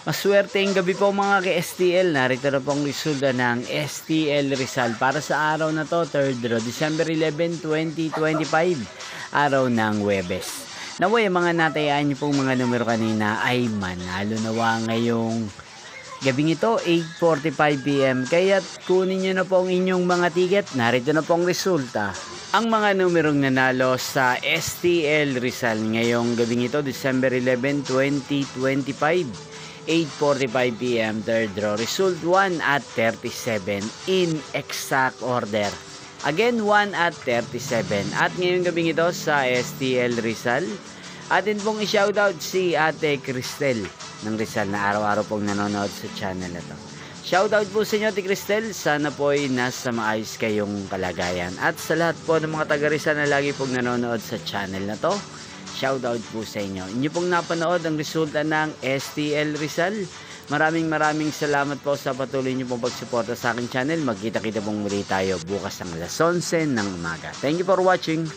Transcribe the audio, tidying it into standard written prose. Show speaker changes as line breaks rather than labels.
Maswerteng gabi po mga ka-STL. Narito na pong resulta ng STL Rizal para sa araw na to, 3rd row, December 11, 2025, araw ng Huwebes. Naway, mga natayaan niyo pong mga numero kanina ay manalo nawa ngayong gabing ito, 8:45 PM. Kaya't kunin niyo na po ang inyong mga ticket. Narito na pong resulta. Ang mga numerong nanalo sa STL Rizal ngayong gabing ito, December 11, 2025. 8:45 PM, 3rd row. Result 1 at 37 in exact order. Again, 1 at 37. At ngayong gabing ito sa STL Rizal, atin pong i-shoutout si Ate Cristel ng Rizal na araw-araw pong nanonood sa channel na to. Shoutout po sa inyo, Ate Cristel. Sana po ay nasa maayos kayong kalagayan. At sa lahat po ng mga taga Rizal na lagi pong nanonood sa channel na to, shoutout po sa inyo. Inyo pong napanood ang resulta ng STL Rizal. Maraming salamat po sa patuloy niyo pong pagsuporta sa aking channel. Magkita-kita pong muli tayo bukas ng alas 11 ng umaga. Thank you for watching.